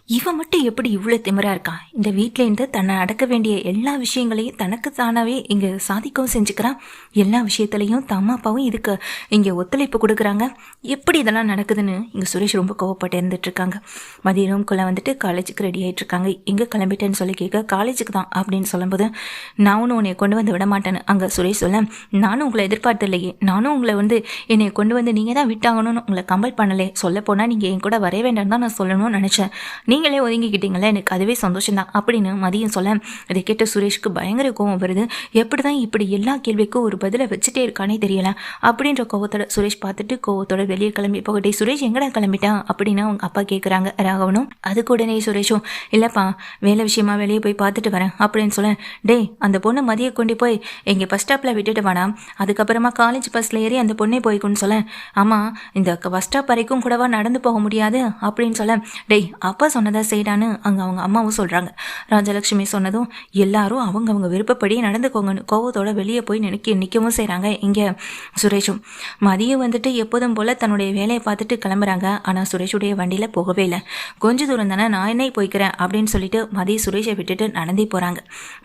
இவன் மட்டும் எப்படி இவ்வளோ திமிரா இருக்கான்? இந்த வீட்டிலேருந்து தன்னை அடக்க வேண்டிய எல்லா விஷயங்களையும் தனக்கு தானாவே இங்கே சாதிக்கவும் செஞ்சுக்கிறான். எல்லா விஷயத்துலையும் அம்மா அப்பாவும் இதுக்கு இங்கே ஒத்துழைப்பு கொடுக்குறாங்க. எப்படி இதெல்லாம் நடக்குதுன்னு இங்கே சுரேஷ் ரொம்ப கோவப்பட்டு இருந்துட்டு இருக்காங்க. மதிய ரூம்குள்ளே வந்துட்டு காலேஜுக்கு ரெடி ஆகிட்டு இருக்காங்க. எங்கே கிளம்பிட்டேன்னு சொல்லி கேட்க, காலேஜுக்கு தான் அப்படின்னு சொல்லும்போது, நான் ஒன்று உன்னை கொண்டு வந்து விட மாட்டேன்னு அங்கே சுரேஷ் சொல்ல, நானும் உங்களை எதிர்பார்த்து இல்லையே, நானும் உங்களை வந்து என்னை கொண்டு வந்து நீங்கள் தான் விட்டாகணும்னு உங்களை கம்பல் பண்ணலே. சொல்ல போனால் நீங்கள் என் கூட வர வேண்டாம் தான் நான் சொல்லணும்னு நினச்சேன். நீங்களே ஒதுங்கிக்கிட்டீங்களே, எனக்கு அதுவே சந்தோஷம்தான் அப்படின்னு மதியம் சொல்ல, அதை கேட்ட சுரேஷ்க்கு பயங்கர கோவம் வருது. எப்படி தான் இப்படி எல்லா கேள்விக்கும் ஒரு பதிலை வச்சுட்டே இருக்கானே தெரியல அப்படின்ற கோவத்தோட சுரேஷ் பார்த்துட்டு கோவத்தோட வெளியே கிளம்பி போகட்டே, சுரேஷ் எங்கடா கிளம்பிட்டான் அப்படின்னு அவங்க அப்பா கேட்குறாங்க ராகவனும். அதுக்கு உடனே சுரேஷும், இல்லைப்பா வேலை விஷயமா வெளியே போய் பார்த்துட்டு வரேன் அப்படின்னு சொல்ல, டே அந்த பொண்ணு மதியை கொண்டு போய் எங்கள் பஸ் ஸ்டாப்பில் விட்டுட்டு வேணாம், அதுக்கப்புறமா காலேஜ் பஸ்ஸில் ஏறி அந்த பொண்ணே போய்க்குன்னு சொல்ல, ஆமாம் இந்த பஸ் ஸ்டாப் வரைக்கும் கூடவா நடந்து போக முடியாது அப்படின்னு சொல்ல, டேய் அப்பா சொன்னதா செய்டான்னு அங்கே அவங்க அம்மாவும் சொல்கிறாங்க. ராஜலட்சுமி சொன்னதும் எல்லாரும் அவங்க விருப்பப்படி நடந்துக்கோங்கன்னு கோவத்தோட வெளியே போய் நிற்கவும் செய்கிறாங்க. இங்கே சுரேஷும் மதியம் வந்துட்டு எப்போதும் போல் தன்னுடைய வேலையை பார்த்துட்டு கிளம்புறாங்க. ஆனால் சுரேஷுடைய வண்டியில் போகவே இல்லை. கொஞ்சம் தூரம் தானே, நான் என்ன போய்க்கிறேன் அப்படின்னு சொல்லிட்டு மதியம் சுரேஷை விட்டுட்டு நடந்தே போகிறாங்க.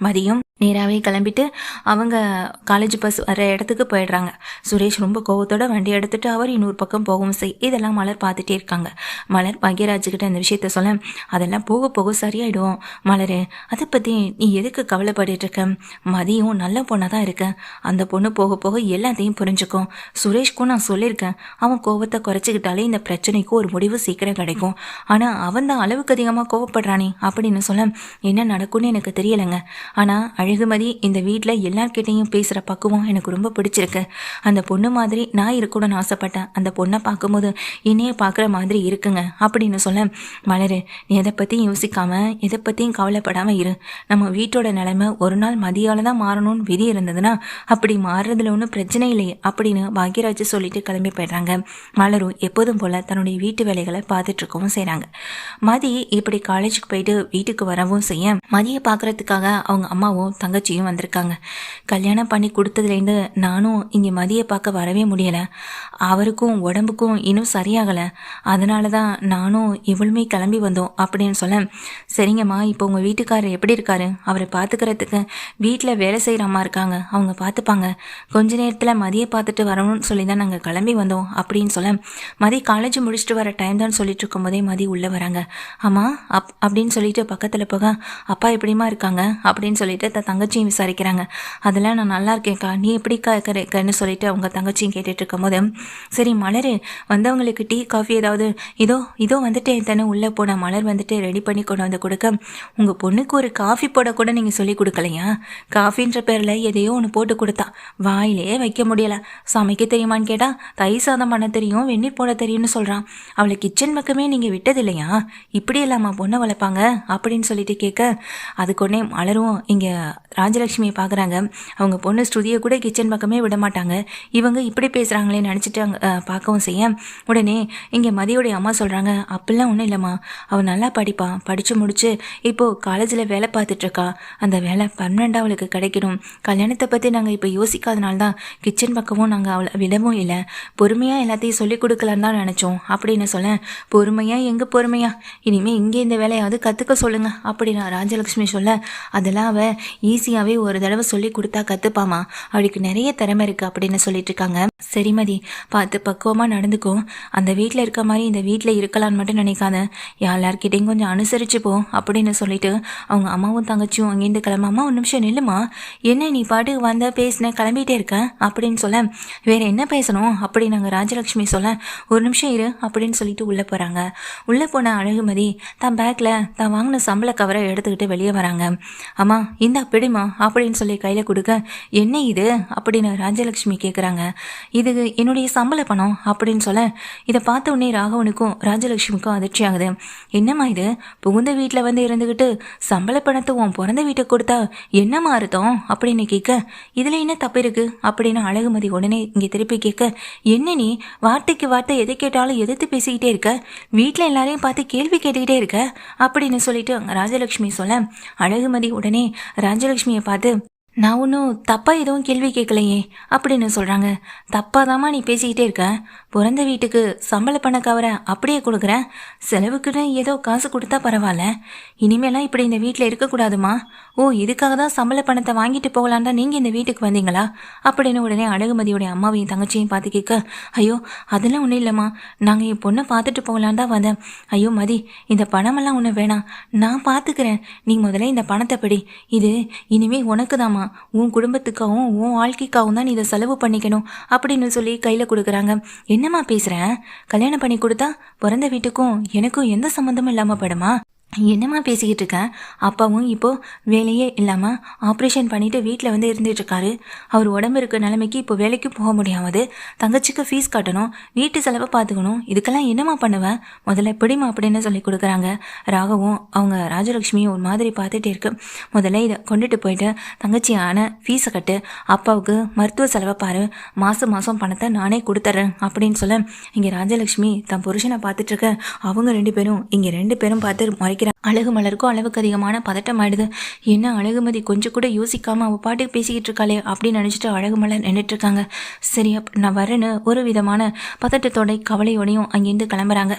மதியம் நேராகவே கிளம்பிட்டு அவங்க காலேஜ் பஸ் வர இடத்துக்கு போயிடுறாங்க. சுரேஷ் ரொம்ப கோவத்தோட வண்டி எடுத்துட்டு அவர் இன்னொரு பக்கம் போகவும் இதெல்லாம் மலர் பார்த்துட்டே இருக்காங்க. மலர் பாக்யராஜுக்கிட்ட இந்த விஷயத்த சொல்ல, அதெல்லாம் போக போக சரியாயிடும் மலர், அதை பற்றி நீ எதுக்கு கவலைப்பட்டு இருக்க, மதியம் நல்ல பொண்ணாக தான் இருக்க, அந்த பொண்ணு போக போக எல்லாத்தையும் புரிஞ்சுக்கும். சுரேஷ்க்கும் நான் சொல்லியிருக்கேன், அவன் கோவத்தை குறைச்சிக்கிட்டாலே இந்த பிரச்சனைக்கு ஒரு முடிவு சீக்கிரம் கிடைக்கும். ஆனால் அவன் தான் அளவுக்கு அதிகமாக கோவப்படுறானே அப்படின்னு சொல்ல, என்ன நடக்கும்னு எனக்கு தெரியலைங்க. ஆனால் அழகுமதி இந்த வீட்டில் எல்லார்கிட்டையும் பேசுகிற பக்குவம் எனக்கு ரொம்ப பிடிச்சிருக்கு. அந்த பொண்ணு மாதிரி நான் இருக்கணும்னு ஆசைப்பட்டேன். அந்த பொண்ணை பார்க்கும்போது என்னையே பார்க்குற மாதிரி இருக்குங்க அப்படின்னு சொல்ல, மலரு நீ எதை பற்றியும் யோசிக்காமல் எதை பற்றியும் கவலைப்படாமல் இரு. நம்ம வீட்டோட நிலைமை ஒரு நாள் மதியால் தான் மாறணும்னு விதி இருந்ததுன்னா அப்படி மாறுறதுல ஒன்றும் பிரச்சனை இல்லையே அப்படின்னு பாக்யராஜ் சொல்லிட்டு கிளம்பி போயிடுறாங்க. மலரும் எப்போதும் போல் தன்னுடைய வீட்டு வேலைகளை பார்த்துட்டு இருக்கவும் செய்கிறாங்க. மதி இப்படி காலேஜுக்கு போயிட்டு வீட்டுக்கு வரவும் செய்ய, மதியை பார்க்குறதுக்காக அவங்க அம்மாவும் தங்கச்சியும் வந்திருக்காங்க. கல்யாணம் பண்ணி கொடுத்ததுலேருந்து நானும் இங்கே மதியை பார்க்க வரவே முடியலை. அவருக்கும் உடம்புக்கும் இன்னும் சரியாகலை. அதனால தான் நானும் இவளுமே கிளம்பி வந்தோம் அப்படின்னு சொல்ல, சரிங்கம்மா இப்போ உங்கள் வீட்டுக்காரர் எப்படி இருக்காரு, அவரை பார்த்துக்கிறதுக்கு வீட்டில் வேலை செய்கிற அம்மா இருக்காங்க, அவங்க பார்த்துப்பாங்க. கொஞ்ச நேரத்தில் மதியை பார்த்துட்டு வரணும்னு சொல்லி தான் நாங்கள் கிளம்பி வந்தோம் அப்படின்னு சொல்ல, மதி காலேஜ் முடிச்சுட்டு வர டைம் தான் சொல்லிட்டு இருக்கும் போதே மதி உள்ளே வராங்க. ஆமாம் அப்படின்னு சொல்லிட்டு பக்கத்தில் போக, அப்பா எப்படிமா இருக்காங்க அப்படின்னு சொல்லிட்டு தங்கச்சியும் விசாரிக்கிறாங்க. அதெல்லாம் நான் நல்லா இருக்கேன்க்கா, நீ எப்படிக்கா இருக்கன்னு சொல்லிட்டு அவங்க தங்கச்சியும் கேட்டுட்டு இருக்கும் போது, சரி மலர் வந்தவங்களுக்கு டீ காஃபி ஏதாவது இதோ வந்துட்டேன் தானே உள்ளே போன மலர் வந்துட்டு ரெடி பண்ணி கொண்டு வந்து கொடுக்க, உங்கள் பொண்ணுக்கு ஒரு காஃபி போட கூட நீங்கள் சொல்லி கொடுக்கலையா, காஃபின்ற பேரில் எதையோ ஒன்று போட்டு கொடுத்தா, வாயிலே வைக்க முடியலை. சமைக்க தெரியுமான்னு கேட்டால் தயிர் சாதம் பண்ண தெரியும், வெந்நீர் போட தெரியும்னு சொல்கிறான். அவளை கிச்சன் பக்கமே நீங்கள் விட்டது இல்லையா, இப்படி இல்லாமல் பொண்ணை வளர்ப்பாங்க அப்படின்னு சொல்லிட்டு கேட்க, அதுக்கு உடனே மலரும் இங்கே ராஜலட்சுமியை பார்க்குறாங்க. அவங்க பொண்ணு ஸ்ருதியை கூட கிச்சன் பக்கமே விட மாட்டாங்க, இவங்க இப்படி பேசுகிறாங்களே நினச்சிட்டு அங்கே பார்க்கவும் செய்ய, உடனே இங்கே மதியோடைய அம்மா சொல்கிறாங்க, அப்படிலாம் ஒன்றும் இல்லைம்மா, அவள் நல்லா படிப்பான், படித்து முடிச்சு இப்போது காலேஜில் வேலை பார்த்துட்ருக்கா, அந்த வேலை பர்மனெண்ட்டாக அவளுக்கு கிடைக்கணும். கல்யாணத்தை பற்றி நாங்கள் இப்போ யோசிக்காதனால தான் கிச்சன் பக்கமும் நாங்கள் அவளை விடவும் இல்லை, பொறுமையாக எல்லாத்தையும் சொல்லிக் கொடுக்கலான்னு தான் நினச்சோம் அப்படின்னு சொல்ல, பொறுமையாக எங்கே பொறுமையா, இனிமேல் இங்கே இந்த வேலையாவது கற்றுக்க சொல்லுங்கள் அப்படின்னு ராஜலட்சுமி சொல்ல, அதெல்லாம் அவள் ஈஸியாகவே ஒரு தடவை சொல்லி கொடுத்தா கற்றுப்பாமா, அவளுக்கு நிறைய திறமை இருக்குது அப்படின்னு சொல்லிட்டு இருக்காங்க. சரி மதி, பார்த்து பக்குவமாக நடந்துக்கும், அந்த வீட்டில் இருக்க மாதிரி இந்த வீட்டில் இருக்கலான்னு மட்டும் நினைக்காத, எல்லார்கிட்டையும் கொஞ்சம் அனுசரிச்சு போ அப்படின்னு சொல்லிட்டு அவங்க அம்மாவும் தங்கச்சியும் அங்கேருந்து கிளம்பாமா, ஒரு நிமிஷம் நில்லுமா, என்ன நீ பாட்டு வந்த பேசின கிளம்பிட்டே இருக்க அப்படின்னு சொல்ல, வேற என்ன பேசணும் அப்படின்னு நாங்கள் ராஜலட்சுமி சொல்ல, ஒரு நிமிஷம் இரு அப்படின்னு சொல்லிட்டு உள்ளே போகிறாங்க. உள்ளே போன அழகுமதி தான் பேக்கில் தான் வாங்கின சம்பள கவரை எடுத்துக்கிட்டு வெளியே வராங்க. அம்மா இந்த பிடிமா அப்படின்னு சொல்லி கையில் கொடுக்க, என்ன இது அப்படின்னு ராஜலட்சுமி கேட்குறாங்க. இது என்னுடைய சம்பள பணம் அப்படின்னு சொல்ல, இதை பார்த்த உடனே ராகவனுக்கும் ராஜலட்சுமிக்கும் அதிர்ச்சி ஆகுது. என்னம்மா இது, புகுந்த வீட்டில் வந்து இருந்துக்கிட்டு சம்பள பணத்தை உன் பிறந்த வீட்டுக்கு கொடுத்தா என்னம்மா அர்த்தம் அப்படின்னு கேட்க, இதில் என்ன தப்பு இருக்கு அப்படின்னு அழகுமதி உடனே இங்கே திருப்பி கேட்க, என்ன நீ வார்த்தைக்கு வார்த்தை எதை கேட்டாலும் எதிர்த்து பேசிக்கிட்டே இருக்க, வீட்டில் எல்லாரையும் பார்த்து கேள்வி கேட்டுக்கிட்டே இருக்க அப்படின்னு சொல்லிட்டு ராஜலட்சுமி சொல்ல, அழகுமதி உடனே ராஜலட்சுமியை பார்த்து, நான் ஒன்றும் தப்பாக எதுவும் கேள்வி கேட்கலையே அப்படின்னு சொல்கிறாங்க. தப்பாதாம்மா நீ பேசிக்கிட்டே இருக்க. பிறந்த வீட்டுக்கு சம்பள பண கவரை அப்படியே கொடுக்குறேன். செலவுக்குன்னு ஏதோ காசு கொடுத்தா பரவாயில்ல. இனிமேலாம் இப்படி இந்த வீட்டில் இருக்கக்கூடாதுமா. ஓ, இதுக்காக தான் சம்பள பணத்தை வாங்கிட்டு போகலான் தான் நீங்கள் இந்த வீட்டுக்கு வந்தீங்களா அப்படின்னு உடனே அழகுமதியோடைய அம்மாவையும் தங்கச்சியும் பார்த்து கேட்க, ஐயோ அதெல்லாம் ஒன்றும் இல்லைம்மா, நாங்கள் என் பொண்ணை பார்த்துட்டு போகலான் தான் வந்தேன். ஐயோ மதி, இந்த பணமெல்லாம் ஒன்றும் வேணாம், நான் பார்த்துக்கிறேன். நீ முதல்ல இந்த பணத்தை படி. இது இனிமே உனக்கு தாம்மா, உன் குடும்பத்துக்காகவும் உன் வாழ்க்கைக்காகவும் தான் நீ இதை செலவு பண்ணிக்கணும் அப்படின்னு சொல்லி கையில் கொடுக்குறாங்க. என்னம்மா பேசுகிறேன்? கல்யாணம் பண்ணி கொடுத்தா பிறந்த வீட்டுக்கும் எனக்கும் எந்த சம்மந்தமும் இல்லாமல் படுமா? என்னம்மா பேசிக்கிட்டு இருக்கேன்? அப்பாவும் இப்போது வேலையே இல்லாமல் ஆப்ரேஷன் பண்ணிவிட்டு வீட்டில் வந்து இருந்துகிட்ருக்காரு. அவர் உடம்பு இருக்க நிலைமைக்கு இப்போ வேலைக்கு போக முடியாமல், தங்கச்சிக்கு ஃபீஸ் கட்டணும், வீட்டு செலவை பார்த்துக்கணும். இதுக்கெல்லாம் என்னம்மா பண்ணுவேன்? முதல்ல எப்படிமா அப்படின்னு சொல்லி கொடுக்குறாங்க. ராகவும் அவங்க ராஜலக்ஷ்மியும் ஒரு மாதிரி பார்த்துட்டே இருக்கு. முதல்ல இதை கொண்டுட்டு போயிட்டு தங்கச்சியான ஃபீஸை கட்டு, அப்பாவுக்கு மருத்துவ செலவை பாரு, மாதம் மாதம் பணத்தை நானே கொடுத்துட்றேன் அப்படின்னு சொல்ல இங்கே ராஜலக்ஷ்மி தன் புருஷனை பார்த்துட்ருக்க. அவங்க ரெண்டு பேரும் பார்த்து மறைக்க அழகுமலருக்கும் அளவுக்கு அதிகமான பதட்டம் ஆயிடுது. என்ன அழகுமதி கொஞ்சம் கூட யோசிக்காம அவள் பாட்டுக்கு பேசிக்கிட்டு இருக்காளே அப்படின்னு நினச்சிட்டு அழகுமலர் நின்றுட்டு இருக்காங்க. சரி நான் வரேன்னு ஒரு விதமான பதட்டத்தோட கவலையோடையும் அங்கேருந்து கிளம்புறாங்க.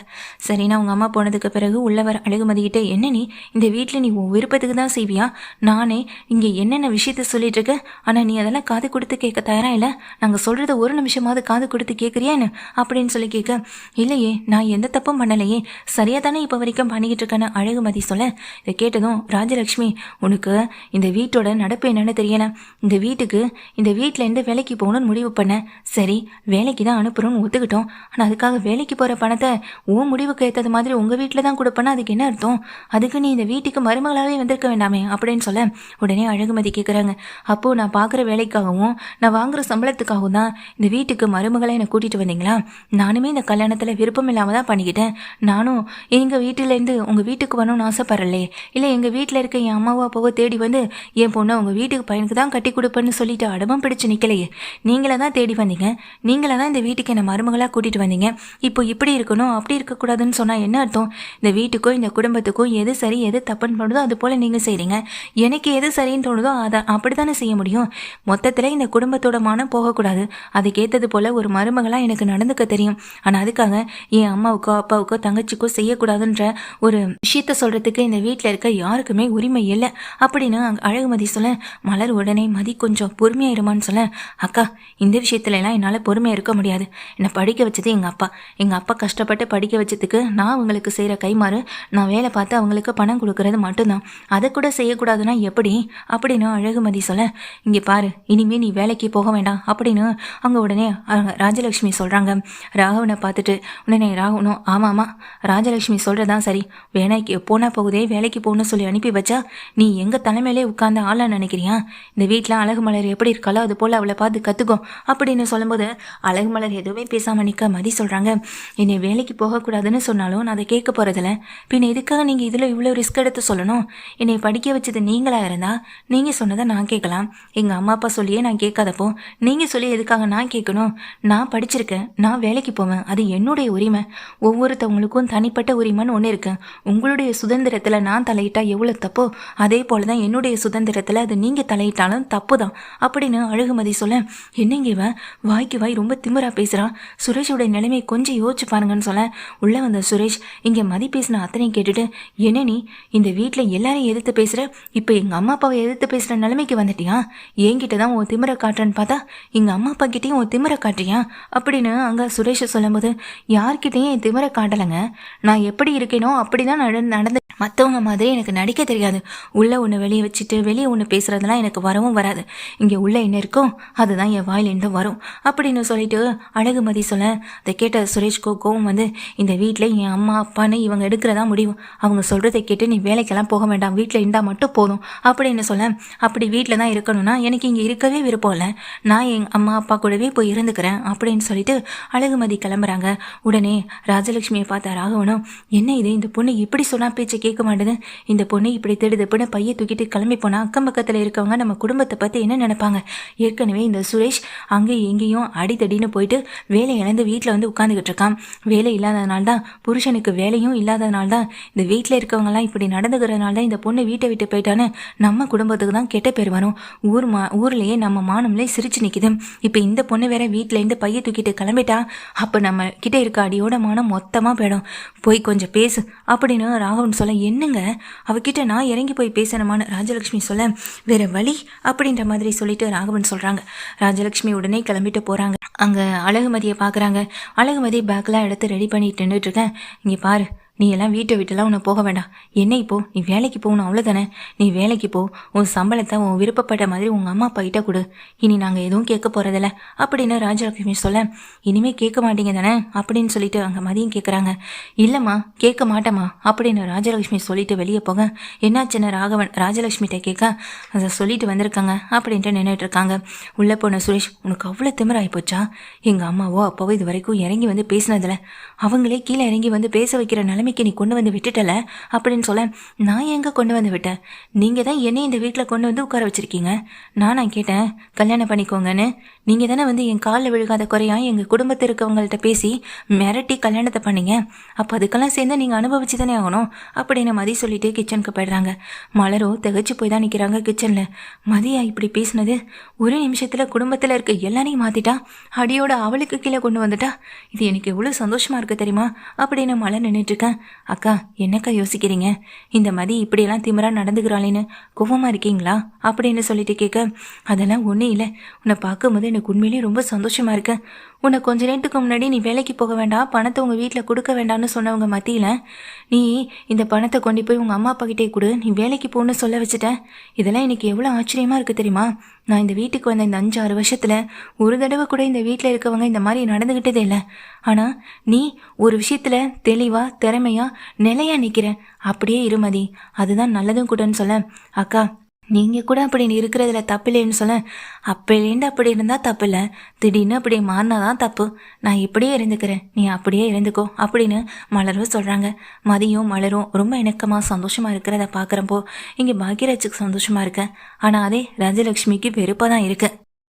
சரினா அவங்க அம்மா போனதுக்கு பிறகு உள்ளவர் அழகுமதிக்கிட்டே, என்ன நீ இந்த வீட்டில் நீ உன் விருப்பத்துக்கு தான் செய்வியா? நானே இங்கே என்னென்ன விஷயத்த சொல்லிட்டு இருக்க, ஆனால் நீ அதெல்லாம் காது கொடுத்து கேட்க தயாரா இல்லை? நாங்கள் சொல்கிறத ஒரு நிமிஷமாவது காது கொடுத்து கேட்குறியான்னு அப்படின்னு சொல்லி கேட்க, இல்லையே நான் எந்த தப்பும் பண்ணலையே, சரியாக தானே இப்போ வரைக்கும் பண்ணிக்கிட்டு இருக்கேன்னு அழகுமதி சொல்ல, இதை கேட்டதும் ராஜலக்ஷ்மி, உனக்கு இந்த வீட்டோட நடப்பு என்னன்னு தெரியல. இந்த வீட்டிலேருந்து வேலைக்கு போகணும்னு முடிவு பண்ண. சரி வேலைக்கு தான் அனுப்புகிறோன்னு ஒத்துக்கிட்டோம். ஆனால் அதுக்காக வேலைக்கு போகிற பணத்தை உன் முடிவுக்கு ஏற்றது மாதிரி உங்கள் வீட்டில் தான் கொடுப்பேன்னா அதுக்கு என்ன அர்த்தம்? அதுக்கு நீ இந்த வீட்டுக்கு மருமகளாகவே வந்திருக்க வேண்டாமே அப்படின்னு சொல்ல உடனே அழகுமதி கேட்குறாங்க, அப்போது நான் பார்க்குற வேலைக்காகவும் நான் வாங்குகிற சம்பளத்துக்காகவும் தான் இந்த வீட்டுக்கு மருமகளை என்னை கூட்டிகிட்டு வந்தீங்களா? நானுமே இந்த கல்யாணத்தில் விருப்பம் இல்லாமல் தான் பண்ணிக்கிட்டேன். நானும் எங்கள் வீட்டிலேருந்து உங்கள் வீட்டுக்கு வரணும்னு ஆசைப்படலே. இல்லை எங்கள் வீட்டில் இருக்க என் அம்மாவோ அப்பாவோ தேடி வந்து என் பொண்ணை உங்கள் வீட்டுக்கு பையனுக்கு தான் கட்டி கொடுப்பேன்னு சொல்லிட்டு அடம்பம் பிடிச்சு நிற்கலையே. நீங்களே தான் தேடி வந்தீங்க, நீங்களே தான் இந்த வீட்டுக்கு என்னை மருமகளாக கூட்டிகிட்டு வந்தீங்க. இப்போ இப்படி இருக்கணும் அப்படி இருக்கக்கூடாதுன்னு சொன்னால் என்ன அர்த்தம்? இந்த வீட்டுக்கும் இந்த குடும்பத்துக்கும் எது சரி எது தப்புன்னு தோணுதோ அது போல் நீங்கள் செய்கிறீங்க. எனக்கு எது சரின்னு தோணுதோ அதை அப்படி தானே செய்ய முடியும். மொத்தத்தில் இந்த குடும்பத்தோட மானம் போகக்கூடாது. அதுக்கேற்றது போல் ஒரு மருமகளாக எனக்கு நடந்துக்க தெரியும். ஆனால் அதுக்காக என் அம்மாவுக்கோ அப்பாவுக்கோ தங்கச்சிக்கோ செய்யக்கூடாதுன்ற ஒரு விஷயத்த சொல்கிறதுக்கு இந்த வீட்டில் இருக்க யாருக்குமே உரிமை இல்லை அப்படின்னு அழகுமதி சொல்ல, மலர் உடனே மதி கொஞ்சம் பொறுமையாயிருமான்னு சொல்ல, அக்கா இந்த விஷயத்துலலாம் என்னால் பொறுமையாக இருக்க முடியாது. என்னை படிக்க வச்சது எங்கள் அப்பா கஷ்டப்பட்டு படிக்க வச்சதுக்கு நான் அவங்களுக்கு செய்கிற கைமாறு நான் வேலை பார்த்து அவங்களுக்கு பணம் கொடுக்கறது மட்டும்தான். அதை கூட செய்யக்கூடாதுன்னா எப்படி அப்படின்னு அழகுமதி சொல்ல, இங்கே பாரு இனிமேல் நீ வேலைக்கு போக வேண்டாம் அப்படின்னு அவங்க உடனே ராஜலக்ஷ்மி சொல்கிறாங்க. ராகவனை பார்த்துட்டு உடனே ராகவனும், ஆமாம்மா ராஜலக்ஷ்மி சொல்கிறதான் சரி, வேலைக்கு போனால் போகுதே வேலைக்கு போகணும்னு சொல்லி அனுப்பி வச்சா நீ எங்கள் தலைமையிலே உட்கார்ந்த ஆளா நினைக்கிறியா? இந்த வீட்டில் அழகுமலர் எப்படி இருக்காளோ அது போல் அவளை பார்த்து கற்றுக்கோ அப்படின்னு சொல்லும்போது அழகுமலர் எதுவுமே பேசாமல் நிற்க மதி சொல்கிறாங்க, என்னை வேலைக்கு போகக்கூடாதுன்னு சொன்னாலும் நான் அதை கேட்க போகிறதில்ல. பின் எதுக்காக நீங்கள் இதில் இவ்வளோ ரிஸ்க் எடுத்து சொல்லணும்? என்னை படிக்க வச்சது நீங்களாக இருந்தால் நீங்கள் சொன்னதை நான் கேட்கலாம். எங்கள் அம்மா அப்பா சொல்லியே நான் கேட்காதப்போ நீங்கள் சொல்லி எதுக்காக நான் கேட்கணும்? நான் படிச்சிருக்கேன், நான் வேலைக்கு போவேன், அது என்னுடைய உரிமை. ஒவ்வொருத்தவங்களுக்கும் தனிப்பட்ட உரிமைன்னு ஒன்று இருக்கு. உங்களுடைய சுதந்திரத்தில் நான் தலையிட்டா எவ்வளோ தப்போ அதே போல தான் என்னுடைய சுதந்திரத்தில் அது நீங்கள் தலையிட்டாலும் தப்பு தான் அப்படின்னு அழகுமதி சொல்ல, என்னங்க இவன் வாய்க்கு வாய் ரொம்ப திமிரா பேசுகிறான், சுரேஷோட நிலைமை கொஞ்சம் யோசிச்சு பாருங்கன்னு சொல்ல உள்ளே வந்த சுரேஷ் இங்கே மதி பேசின அத்தனையும் கேட்டுட்டு, என்ன நீ இந்த வீட்டில் எல்லாரையும் எதிர்த்து பேசுகிற, இப்போ எங்கள் அம்மா அப்பாவை எதிர்த்து பேசுகிற நிலைமைக்கு வந்துட்டியா? என்கிட்ட தான் உன் திமிரை காட்டுறன்னு பார்த்தா எங்கள் அம்மா அப்பா கிட்டேயும் உன் திமிரை காட்டுறியா அப்படின்னு அங்கே சுரேஷை சொல்லும்போது, யார்கிட்டையும் என் திமிரை காட்டலைங்க, நான் எப்படி இருக்கேனோ அப்படி தான் நடந்து மற்றவங்க மாதிரி எனக்கு நடிக்க தெரியாது. உள்ளே ஒன்று வெளியே வச்சுட்டு வெளியே ஒன்று பேசுகிறதுலாம் எனக்கு வரவும் வராது. இங்கே உள்ளே என்ன இருக்கோ அதுதான் என் வாயிலேருந்து வரும் அப்படின்னு சொல்லிட்டு அழகுமதி சொல்ல, அதை கேட்ட சுரேஷ்கோ கோவம் வந்து, இந்த வீட்டில் என் அம்மா அப்பான்னு இவங்க எடுக்கிறதா முடிவு, அவங்க சொல்கிறத கேட்டு நீ வேலைக்கெல்லாம் போக வேண்டாம், வீட்டில் இருந்தால் மட்டும் போதும் அப்படின்னு சொல்ல, அப்படி வீட்டில் தான் இருக்கணும்னா எனக்கு இங்கே இருக்கவே விருப்பம் இல்லை, நான் எங்கள் அம்மா அப்பா கூடவே போய் இருந்துக்கிறேன் அப்படின்னு சொல்லிட்டு அழகுமதி கிளம்புறாங்க. உடனே ராஜலட்சுமியை பார்த்த ராகவனும், என்ன இது இந்த பொண்ணு இப்படி சொன்னா பேச்சு கேட்க மாட்டேது. இந்த பொண்ணு இப்படி திடுதுப்புன்னு பையை தூக்கிட்டு கிளம்பி போனால் அக்கம் பக்கத்தில் இருக்கவங்க நம்ம குடும்பத்தை பற்றி என்ன நினைப்பாங்க? ஏற்கனவே இந்த சுரேஷ் அங்கேயும் எங்கேயும் அடித்தடின்னு போயிட்டு வேலை இழந்து வீட்டில் வந்து உட்காந்துக்கிட்டு இருக்கான். வேலை இல்லாதனால தான், புருஷனுக்கு வேலையும் இல்லாதனால தான், இந்த வீட்டில் இருக்கவங்கலாம் இப்படி நடந்துக்கிறதுனால தான் இந்த பொண்ணு வீட்டை விட்டு போயிட்டான்னு நம்ம குடும்பத்துக்கு தான் கெட்ட பேர் வரும். ஊர்லேயே நம்ம மானம்லே சிரிச்சு நிற்கிது. இப்போ இந்த பொண்ணு வேற வீட்டிலேருந்து பையை தூக்கிட்டு கிளம்பிட்டா, அப்போ நம்ம கிட்ட இருக்க அடியோட மானம் மொத்தமாக போயிடும். போய் கொஞ்சம் பேசு அப்படின்னு ராகவன் சொல்ல, என்னங்க அவகிட்ட நான் இறங்கி போய் பேசணுமான்னு ராஜலட்சுமி சொல்ல, வேற வழி அப்படின்ற மாதிரி சொல்லிட்டு ராகவன் சொல்றாங்க. ராஜலட்சுமி உடனே கிளம்பிட்டு போறாங்க. அங்க அழகுமதியை பாக்குறாங்க. அழகுமதி பேக்கெல்லாம் எடுத்து ரெடி பண்ணிட்டு நின்றுட்டு இருக்கேன். இங்க பாரு, நீ எல்லாம் வீட்டை விட்டுலாம் உன்னை போக வேண்டாம். என்ன இப்போ நீ வேலைக்கு போகணும் அவ்வளோதானே? நீ வேலைக்கு போ, உன் சம்பளத்தை உன் விருப்பப்பட்ட மாதிரி உங்கள் அம்மா அப்பா கிட்ட கொடு. இனி நாங்கள் எதுவும் கேட்க போகிறதில்ல அப்படின்னு ராஜலட்சுமி சொல்ல, இனிமேல் கேட்க மாட்டீங்க தானே அப்படின்னு சொல்லிட்டு அங்கே மதியம் கேட்குறாங்க. இல்லைம்மா கேட்க மாட்டேம்மா அப்படின்னு ராஜலட்சுமி சொல்லிட்டு வெளியே போக, என்னாச்சுன்னு ராகவன் ராஜலட்சுமிகிட்ட கேட்க, அதை சொல்லிட்டு வந்திருக்காங்க அப்படின்ட்டு நின்றுட்டு இருக்காங்க. உள்ளே போன சுரேஷ், உனக்கு அவ்வளோ திமிராகி போச்சா? எங்கள் அம்மாவோ அப்பாவோ இது வரைக்கும் இறங்கி வந்து பேசினதில்ல, அவங்களே கீழே இறங்கி வந்து பேச வைக்கிற நிலைமைக்கு நீ கொண்டு வந்து விட்டுட்டல அப்படின்னு சொல்ல, நான் எங்க கொண்டு வந்து விட்டேன்? நீங்க தான் என்னை இந்த வீட்டில் கொண்டு வந்து உட்கார வச்சிருக்கீங்க. நான் கேட்டேன் கல்யாணம் பண்ணிக்கோங்கன்னு. நீங்க தானே வந்து என் காலில் விழுகாத குறையா எங்க குடும்பத்தில் இருக்கவங்கள்ட்ட பேசி மிரட்டி கல்யாணத்தை பண்ணீங்க. அப்போ அதுக்கெல்லாம் சேர்ந்து நீங்க அனுபவிச்சு தானே ஆகணும் அப்படின்னு மதி சொல்லிட்டு கிச்சனுக்கு போயிடுறாங்க. மலரோ திகச்சு போய் தான் நிற்கிறாங்க கிச்சன்ல. மதியா இப்படி பேசினது ஒரு நிமிஷத்துல குடும்பத்தில் இருக்க எல்லாரையும் மாத்திட்டா, அடியோட அவளுக்கு கீழே கொண்டு வந்துட்டா. இது எனக்கு எவ்வளவு சந்தோஷமா இருக்கு தெரியுமா அப்படின்னு மலர் நின்றுட்டு இருக்கேன். அக்கா என்னக்கா யோசிக்கிறீங்க? இந்த மதி இப்படியெல்லாம் திமிரா நடந்துக்கிறாளேன்னு கோவமா இருக்கீங்களா அப்படின்னு சொல்லிட்டு கேட்க, அதெல்லாம் ஒன்றும் இல்லை, உன்னை பார்க்கும்போது எனக்கு உண்மையிலேயே ரொம்ப சந்தோஷமா இருக்கு. உன்னை கொஞ்ச நேரத்துக்கு முன்னாடி நீ வேலைக்கு போக வேண்டாம், பணத்தை உங்கள் வீட்டில் கொடுக்க வேண்டாம்னு சொன்னவங்க மத்தியில் நீ இந்த பணத்தை கொண்டு போய் உங்கள் அம்மா அப்பா கிட்டே கொடு, நீ வேலைக்கு போகணும்னு சொல்ல வச்சுட்டேன். இதெல்லாம் எனக்கு எவ்வளோ ஆச்சரியமாக இருக்குது தெரியுமா? நான் இந்த வீட்டுக்கு வந்த இந்த 5-6 வருஷத்தில் ஒரு தடவை கூட இந்த வீட்டில் இருக்கவங்க இந்த மாதிரி நடந்துக்கிட்டதே இல்லை. ஆனால் நீ ஒரு விஷயத்தில் தெளிவாக திறமையாக நிலையாக நிற்கிற. அப்படியே இருமதி, அதுதான் நல்லதும் கூடன்னு சொல்ல, அக்கா நீங்கள் கூட அப்படி இருக்கிறதுல தப்பில்லைன்னு சொல்ல, அப்போலேருந்து அப்படி இருந்தால் தப்பு இல்லை, திடீர்னு அப்படி மாறினாதான் தப்பு. நான் இப்படியே இருந்துக்கிறேன், நீ அப்படியே இருந்துக்கோ அப்படின்னு மலரும் சொல்கிறாங்க. மதியும் மலரும் ரொம்ப இணக்கமாக சந்தோஷமாக இருக்கிறத பார்க்குறப்போ இங்கே பாக்யராஜுக்கு சந்தோஷமாக இருக்கேன். ஆனால் அதே ராஜலட்சுமிக்கு வெறுப்பாக தான் இருக்குது.